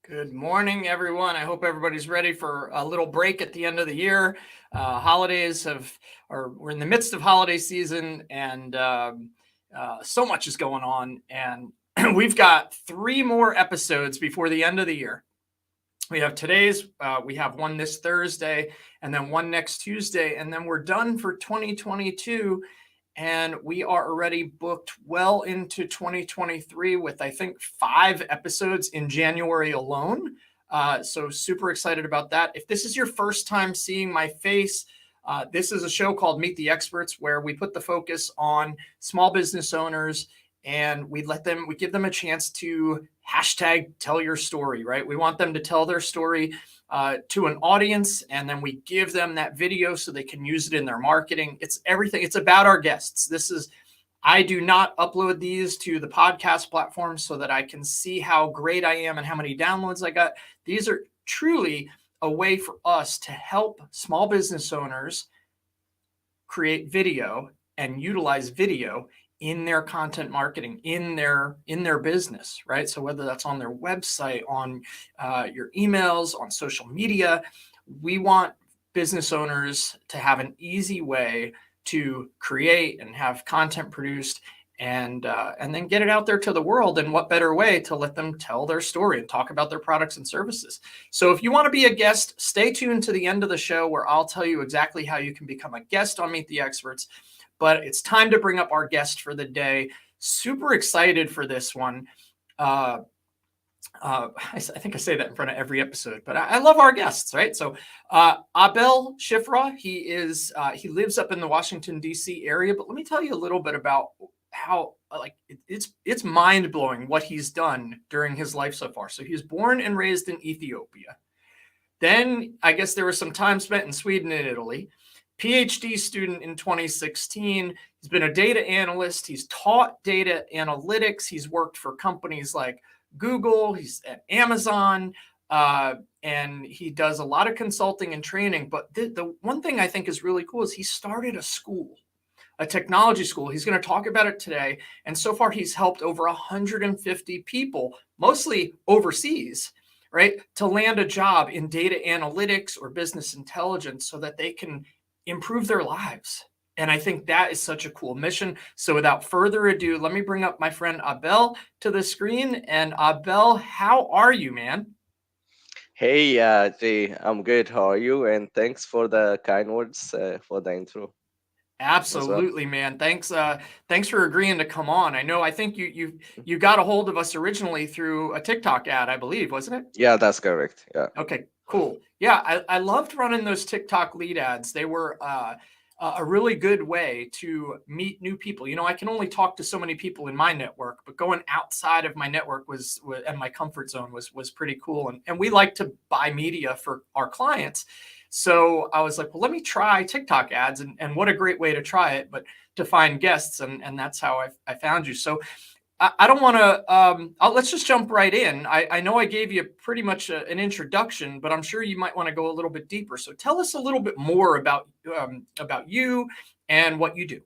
Good morning, everyone. I hope everybody's ready for a little break at the end of the year. We're in the midst of holiday season, and so much is going on. And we've got 3 more episodes before the end of the year. We have we have one this Thursday, and then one next Tuesday, and then we're done for 2022. And we are already booked well into 2023 with, I think, 5 episodes in January alone. So super excited about that. If this is your first time seeing my face, this is a show called Meet the Experts, where we put the focus on small business owners, and we give them a chance to hashtag tell your story, right? We want them to tell their story to an audience, and then we give them that video so they can use it in their marketing. It's everything. It's about our guests. I do not upload these to the podcast platform so that I can see how great I am and how many downloads I got. These are truly a way for us to help small business owners create video and utilize video in their content marketing, in their business, right? So whether that's on their website, on your emails, on social media, we want business owners to have an easy way to create and have content produced, and then get it out there to the world. And what better way to let them tell their story and talk about their products and services? So if you want to be a guest, stay tuned to the end of the show, where I'll tell you exactly how you can become a guest on Meet the Experts. But it's time to bring up our guest for the day. Super excited for this one. I think I say that in front of every episode, but I love our guests, right? So Abel Shiferaw, he lives up in the Washington, D.C. area. But let me tell you a little bit about how it's mind-blowing what he's done during his life so far. So he was born and raised in Ethiopia. Then I guess there was some time spent in Sweden and Italy. PhD student in 2016. He's been a data analyst. He's taught data analytics. He's worked for companies like Google. He's at Amazon. And he does a lot of consulting and training. But the one thing I think is really cool is he started a technology school. He's going to talk about it today. And so far, he's helped over 150 people, mostly overseas, right, to land a job in data analytics or business intelligence so that they can improve their lives. And I think that is such a cool mission. So without further ado, let me bring up my friend Abel to the screen. And Abel, how are you, man? Hey, Jay, I'm good. How are you? And thanks for the kind words for the intro as well. Absolutely, man. Thanks for agreeing to come on. I think you got a hold of us originally through a TikTok ad, I believe, wasn't it? Yeah, that's correct. Yeah. Okay, cool. Yeah, I loved running those TikTok lead ads. They were a really good way to meet new people. I can only talk to so many people in my network, but going outside of my network was and my comfort zone was pretty cool. And we like to buy media for our clients. So I was like, well, let me try TikTok ads, and what a great way to try it, but to find guests. And that's how I found you. So I don't want to. Let's just jump right in. I know I gave you pretty much an introduction, but I'm sure you might want to go a little bit deeper. So tell us a little bit more about you and what you do.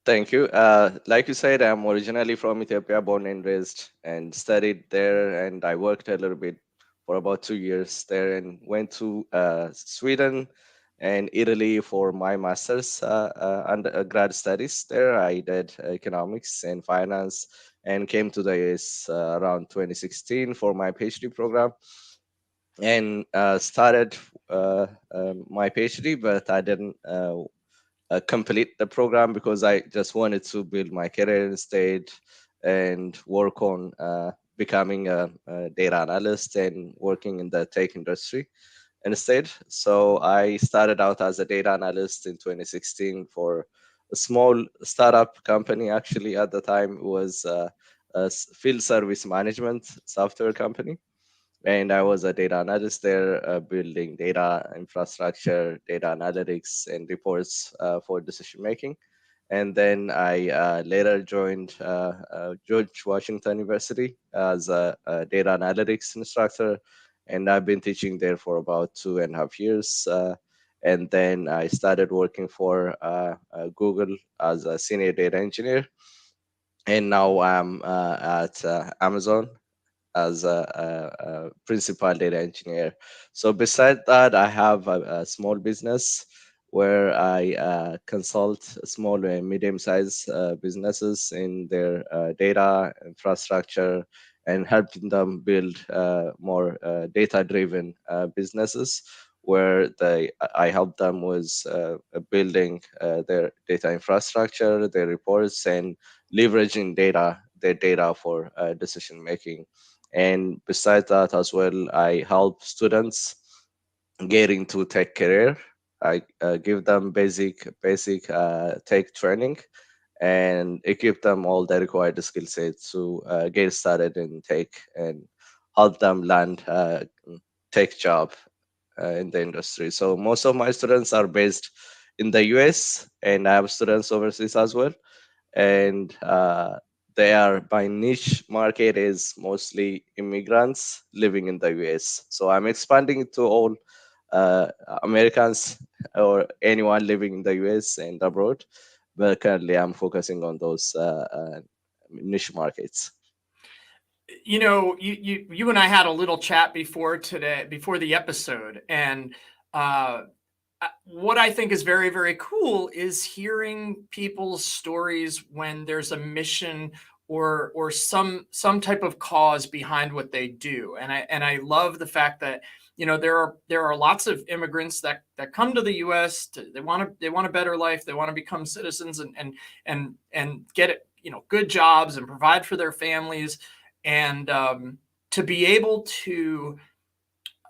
Thank you. Like you said, I'm originally from Ethiopia, born and raised, and studied there. And I worked a little bit for about 2 years there, and went to Sweden and Italy for my master's undergrad studies there. I did economics and finance, and came to the US around 2016 for my PhD program, and started my PhD, but I didn't complete the program because I just wanted to build my career instead and work on becoming a data analyst and working in the tech industry instead. So I started out as a data analyst in 2016 for a small startup company. Actually, at the time, it was field service management software company, and I was a data analyst there, building data infrastructure, data analytics, and reports for decision making. And then I later joined George Washington University as a data analytics instructor, and I've been teaching there for about 2.5 years. And then I started working for Google as a senior data engineer, and now I'm at Amazon as a principal data engineer. So beside that, I have a small business where I consult small and medium-sized businesses in their data infrastructure and helping them build more data-driven businesses where I help them with building their data infrastructure, their reports, and leveraging their data for decision making. And besides that as well, I help students get into tech career. I give them basic tech training and equip them all the required skill sets to get started in tech and help them land tech job in the industry. So most of my students are based in the US, and I have students overseas as well. And they are my niche market is mostly immigrants living in the US. So I'm expanding it to all uh, Americans or anyone living in the US and abroad. But currently, I'm focusing on those niche markets. You know, you and I had a little chat before today, before the episode, and what I think is very, very cool is hearing people's stories when there's a mission or some type of cause behind what they do. And I love the fact that, you know, there are lots of immigrants that come to the US they want a better life, they want to become citizens and get it, you know, good jobs and provide for their families. And to be able to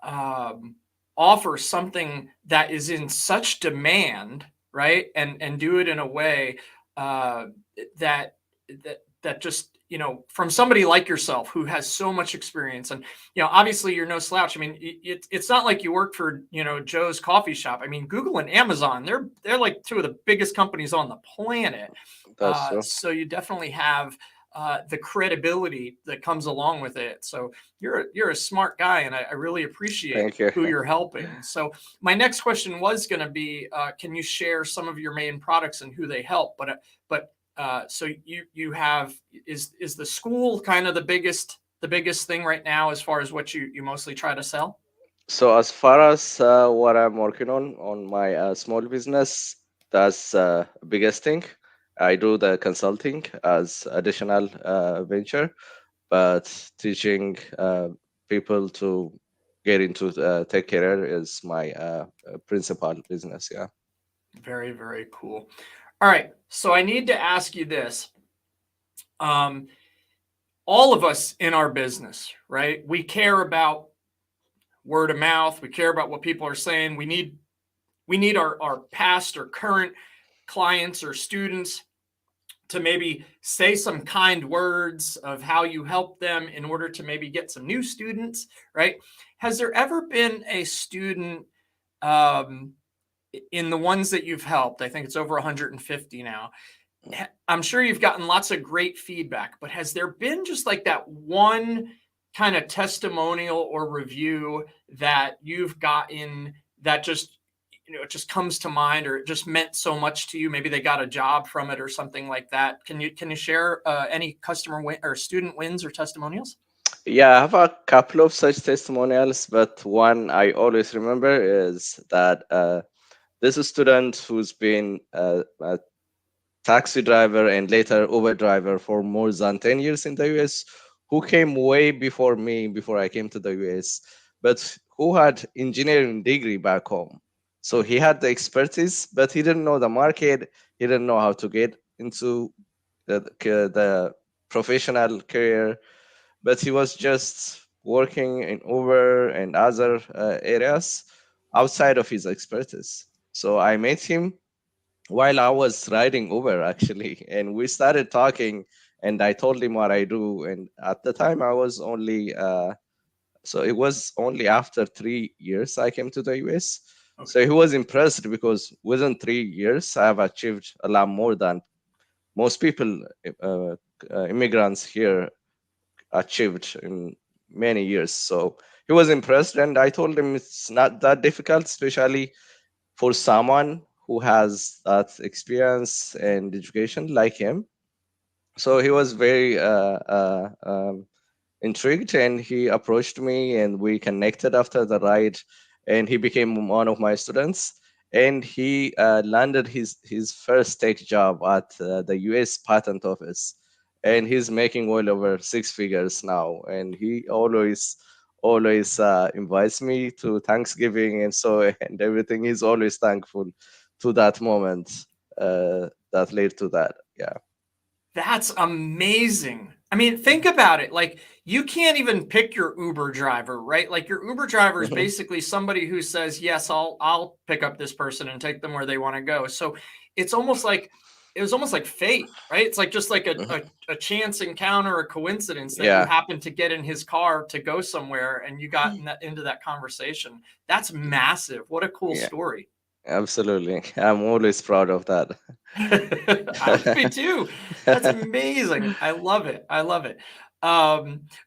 um, offer something that is in such demand, right? And do it in a way uh, that that just, you know, from somebody like yourself who has so much experience. And, you know, obviously you're no slouch. I mean, it's not like you work for, you know, Joe's coffee shop. I mean, Google and Amazon, they're like two of the biggest companies on the planet. That's true. So you definitely have the credibility that comes along with it. So you're a smart guy, and I really appreciate Thank you. who you're helping. So my next question was going to be, can you share some of your main products and who they help? But so you have is the school kind of the biggest thing right now as far as what you mostly try to sell? So as far as what I'm working on my small business, that's biggest thing. I do the consulting as additional venture, but teaching people to get into tech career is my principal business. Yeah. Very, very cool. All right, so I need to ask you this. Um, all of us in our business, right? We care about word of mouth. We care about what people are saying. We need our past or current clients or students to maybe say some kind words of how you help them in order to maybe get some new students, right? Has there ever been a student um, in the ones that you've helped? I think it's over 150 now. I'm sure you've gotten lots of great feedback, but has there been just like that one kind of testimonial or review that you've gotten that just, you know, it just comes to mind, or it just meant so much to you? Maybe they got a job from it or something like that. Can you share any customer win or student wins or testimonials? Yeah, I have a couple of such testimonials, but one I always remember is that this student who's been a taxi driver and later Uber driver for more than 10 years in the US, who came way before me, before I came to the US, but who had engineering degree back home. So he had the expertise, but he didn't know the market. He didn't know how to get into the professional career, but he was just working in Uber and other areas outside of his expertise. So I met him while I was riding Uber actually, and we started talking. And I told him what I do. And at the time, I was only so it was only after 3 years I came to the US. So Okay. he was impressed because within 3 years, I have achieved a lot more than most people, uh, immigrants here, achieved in many years. So he was impressed, and I told him it's not that difficult, especially for someone who has that experience and education like him. So he was very intrigued, and he approached me, and we connected after the ride, and he became one of my students. And he landed his first tech job at the U.S. Patent Office, and he's making well over six figures now. And he always invites me to Thanksgiving and so and everything. He's always thankful to that moment that led to that. Yeah. That's amazing. I mean, think about it. Like, you can't even pick your Uber driver, right? Like, your Uber driver is Mhm. basically somebody who says, "Yes, I'll pick up this person and take them where they want to go." So it's almost like it was almost like fate, right? It's like just like Mhm. a chance encounter, a coincidence that you Yeah. happened to get in his car to go somewhere and you got into that conversation. That's massive. What a cool Yeah. story. Absolutely. I'm always proud of that. I would be too. That's amazing. I love it. I love it.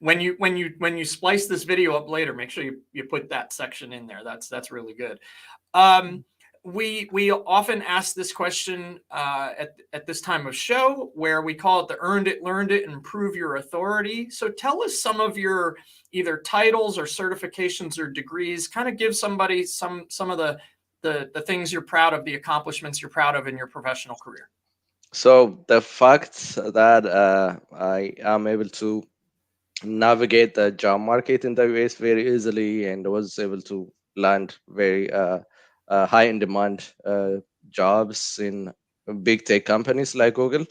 When you splice this video up later, make sure you put that section in there. That's really good. Um, we often ask this question at this time of show, where we call it the earned it, learned it, and prove your authority. So tell us some of your either titles or certifications or degrees. Kind of give somebody some of the things you're proud of, the accomplishments you're proud of in your professional career. So the fact that I am able to navigate the job market in the US very easily and was able to land very high in demand jobs in big tech companies like Google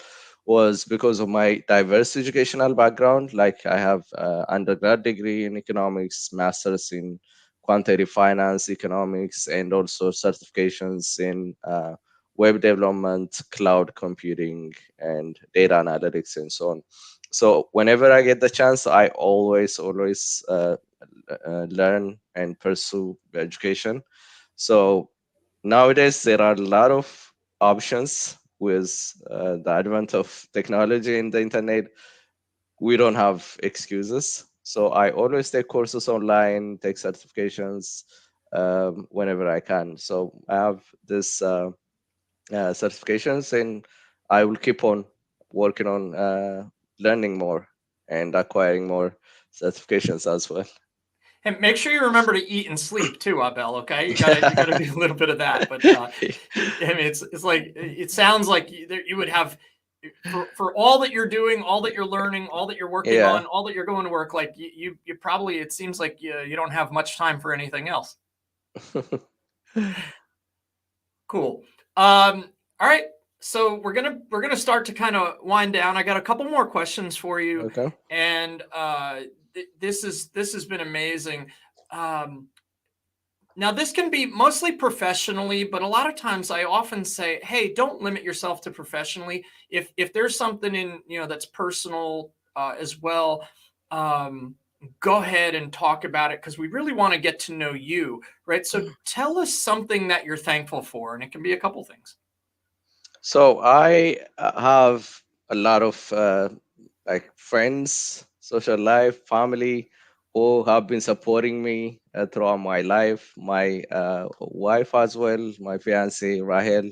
was because of my diverse educational background. Like I have undergrad degree in economics, masters in quantitative finance, economics, and also certifications in web development, cloud computing, and data analytics, and so on. So whenever I get the chance, I always learn and pursue education. So nowadays there are a lot of options with the advent of technology in the internet. We don't have excuses. So I always take courses online, take certifications whenever I can. So I have this certifications, and I will keep on working on learning more and acquiring more certifications as well. And make sure you remember to eat and sleep too, Abel. Okay, you gotta do a little bit of that. But I mean, it's like it sounds like you would have for all that you're doing, all that you're learning, all that you're working Yeah. on, all that you're going to work. Like you probably, it seems like you don't have much time for anything else. Cool. All right. So we're gonna start to kind of wind down. I got a couple more questions for you, Okay. and this has been amazing. Um, Now, this can be mostly professionally, but a lot of times I often say, "Hey, don't limit yourself to professionally. If there's something in that's personal as well, um, go ahead and talk about it because we really want to get to know you, right?" So tell us something that you're thankful for, and it can be a couple things. So I have a lot of like friends, social life, family who have been supporting me throughout my life. My wife as well, my fiance Rahel,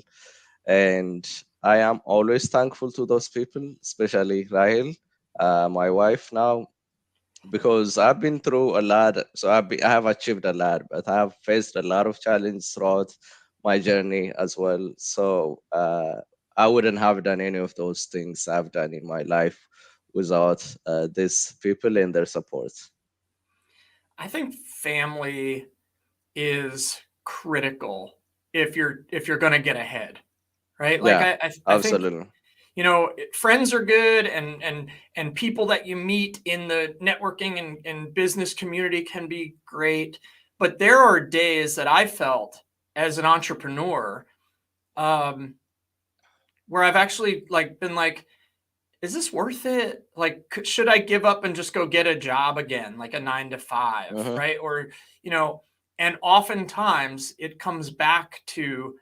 and I am always thankful to those people, especially Rahel, my wife now, because I've been through a lot. So I have achieved a lot, but I have faced a lot of challenges throughout my journey as well. So I wouldn't have done any of those things I've done in my life without these people and their support. I think family is critical if you're going to get ahead, right? Like Yeah, I think absolutely. friends are good, and people that you meet in the networking and business community can be great, but there are days that I felt as an entrepreneur, um, where I've actually like been like, is this worth it? Like, should I give up and just go get a job again, like a 9 to 5, Hmm. right? Or you know and oftentimes it comes back to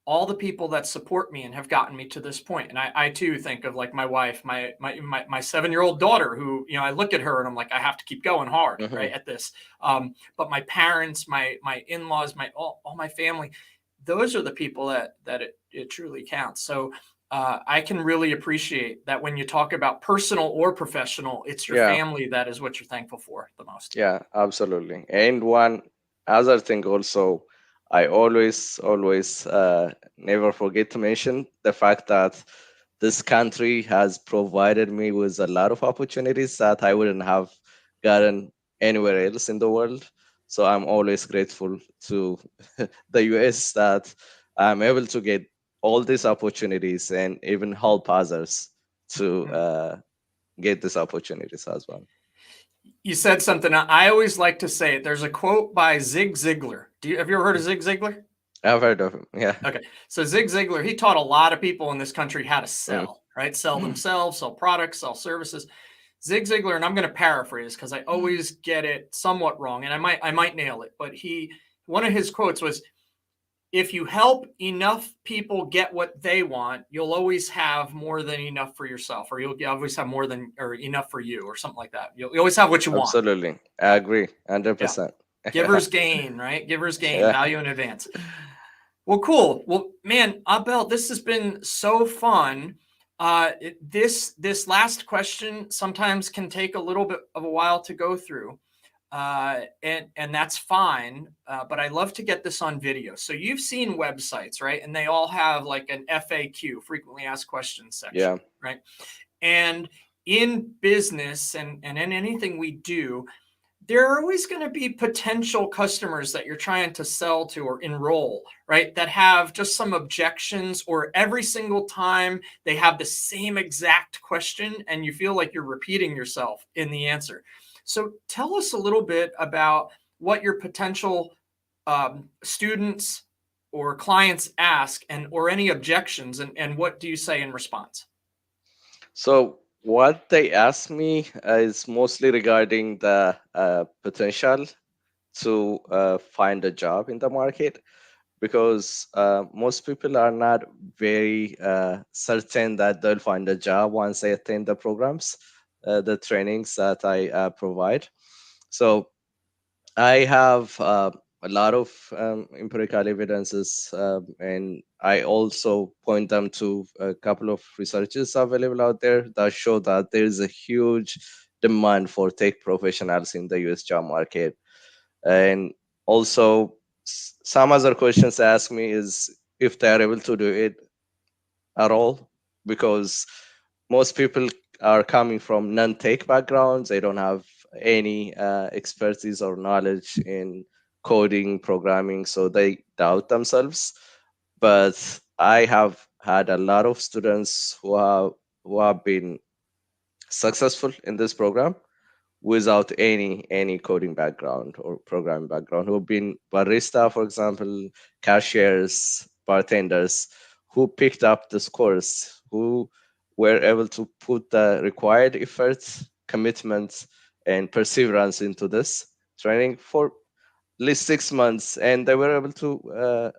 all the people that support me and have gotten me to this point. And I too think of like my wife, my 7-year-old daughter, who I look at her and I'm like, I have to keep going hard, Hmm. right, at this. But my parents, my in-laws, all my family, those are the people that it truly counts. So I can really appreciate that when you talk about personal or professional, it's your Yeah, family that is what you're thankful for the most. yeah, absolutely. And one other thing also, I always never forget to mention the fact that this country has provided me with a lot of opportunities that I wouldn't have gotten anywhere else in the world. So I'm always grateful to the US that I'm able to get all these opportunities and even help others to Mm. get these opportunities as well. You said something. I always like to say it. There's a quote by Zig Ziglar. Have you ever heard of Zig Ziglar? I've heard of him. Yeah. Okay. So Zig Ziglar, he taught a lot of people in this country how to Mm. sell, right? Sell themselves, sell products, sell services. Zig Ziglar, and I'm going to paraphrase because I always get it somewhat wrong, and I might nail it, but one of his quotes was, if you help enough people get what they want, you'll always have more than enough for yourself, or you'll always have more than or enough for you, or something like that. You always have what you want. Absolutely. I Yeah. agree. Yeah. 100%. Givers gain, right? Givers gain, Yeah. value in advance. Well, cool. Well, man, Abel, this has been so fun. This last question sometimes can take a little bit of a while to go through, and that's fine. But I love to get this on video. So you've seen websites, right? And they all have like an FAQ, frequently asked questions section, Yeah. right? And in business and in anything we do, there are always going to be potential customers that you're trying to sell to or enroll, right? That have just some objections, or every single time they have the same exact question and you feel like you're repeating yourself in the answer. So tell us a little bit about what your potential students or clients ask, and or any objections, and what do you say in response? So, what they asked me is mostly regarding the potential to find a job in the market, because most people are not very certain that they'll find a job once they attend the programs, the trainings that I provide. So, I have a lot of empirical evidences, and I also point them to a couple of researches available out there that show that there is a huge demand for tech professionals in the US job market. And also, some other questions they ask me is if they are able to do it at all, because most people are coming from non-tech backgrounds. They don't have any expertise or knowledge in coding, programming, so they doubt themselves. But I have had a lot of students who have been successful in this program without any coding background or programming background, who've been barista, for example, cashiers, bartenders, who picked up this course, who were able to put the required effort, commitment, and perseverance into this training for at least 6 months, and they were able to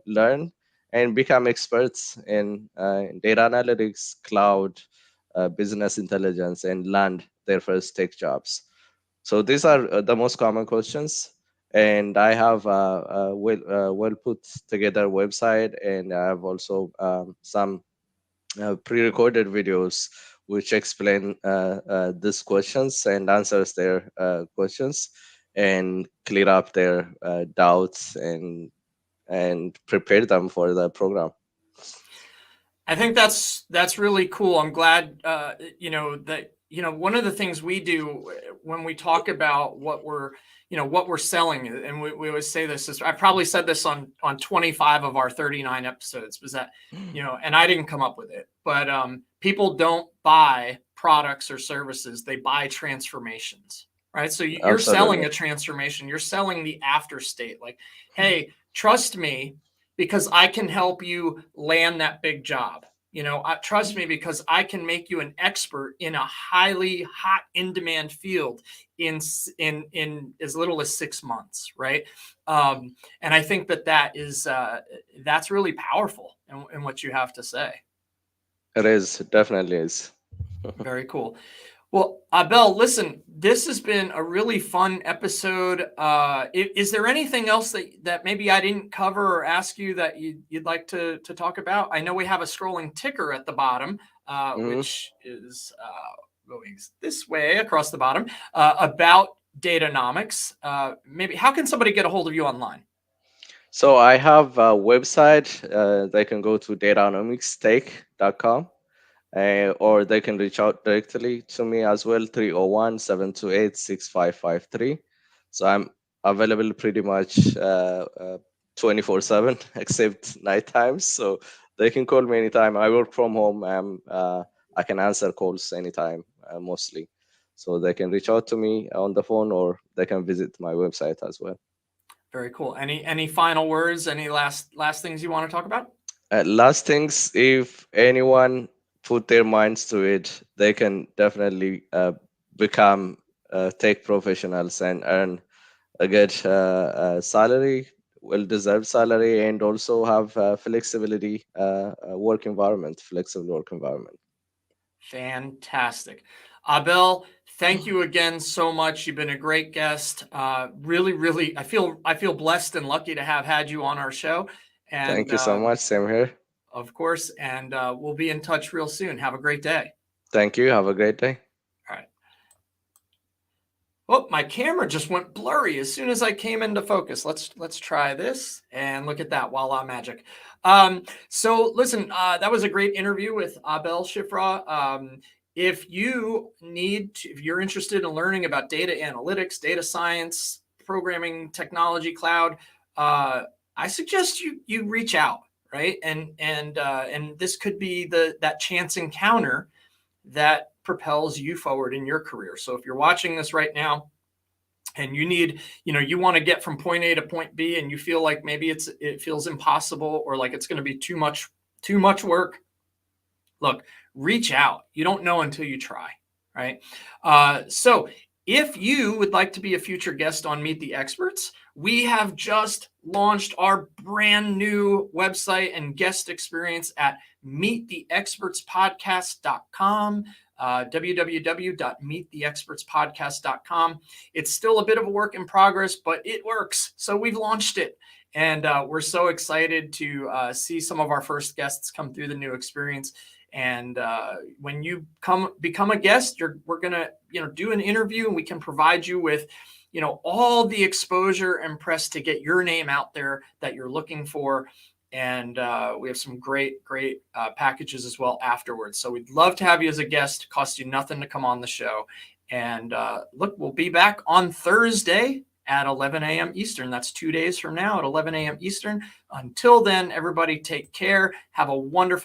learn and become experts in data analytics, cloud, business intelligence, and land their first tech jobs. So these are the most common questions, and I have a well put together website, and I have also some pre-recorded videos which explain these questions and answers their questions and clear up their doubts and prepare them for the program. I think that's really cool. I'm glad that one of the things we do when we talk about what we're selling, and we always say this is, I probably said this on 25 of our 39 episodes, was that and I didn't come up with it, but people don't buy products or services, they buy transformations, right? So you're selling Absolutely. a transformation, you're selling the after state, like, hey, trust me, because I can help you land that big job. Trust me because I can make you an expert in a highly hot in demand field in as little as 6 months, right? And I think that's really powerful in what you have to say. It is, definitely is. Very cool. Well, Abel, listen, this has been a really fun episode. Is there anything else that maybe I didn't cover or ask you that you'd like to talk about? I know we have a scrolling ticker at the bottom, Mhm. which is going this way across the bottom, about Datanomics. Maybe how can somebody get a hold of you online? So I have a website. They can go to datanomicsstake.com, or they can reach out directly to me as well, 301-728-6553. So I'm available pretty much 24/7 except night times. So they can call me anytime. I work from home. I can answer calls anytime, mostly. So they can reach out to me on the phone, or they can visit my website as well. Very cool. Any final words? Any last things you want to talk about? Last things, if anyone put their minds to it, they can definitely become tech professionals and earn a good salary, well-deserved salary, and also have flexibility, flexible work environment. Fantastic. Abel, thank you again so much. You've been a great guest. Really, I feel blessed and lucky to have had you on our show. And Thank you so much. Same here. of course, and we'll be in touch real soon. Have a great day. Thank you. Have a great day. All right. Oh, my camera just went blurry as soon as I came into focus. Let's try this and look at that. Voila, magic. So listen, that was a great interview with Abel Shiferaw. If you're interested in learning about data analytics, data science, programming, technology, cloud, I suggest you reach out, right? And this could be that chance encounter that propels you forward in your career. So if you're watching this right now and you want to get from point A to point B and you feel like maybe it feels impossible or like it's going to be too much work, look, reach out. You don't know until you try, right? So if you would like to be a future guest on Meet the Experts, we have just launched our brand new website and guest experience at meettheexpertspodcast.com, www.meettheexpertspodcast.com. It's still a bit of a work in progress, but it works. So we've launched it. And we're so excited to see some of our first guests come through the new experience. And when you become a guest, we're gonna do an interview, and we can provide you with all the exposure and press to get your name out there that you're looking for. And we have some great packages as well afterwards. So we'd love to have you as a guest. It costs you nothing to come on the show. And look, we'll be back on Thursday at 11 a.m. Eastern. That's 2 days from now at 11 a.m. Eastern. Until then, everybody take care. Have a wonderful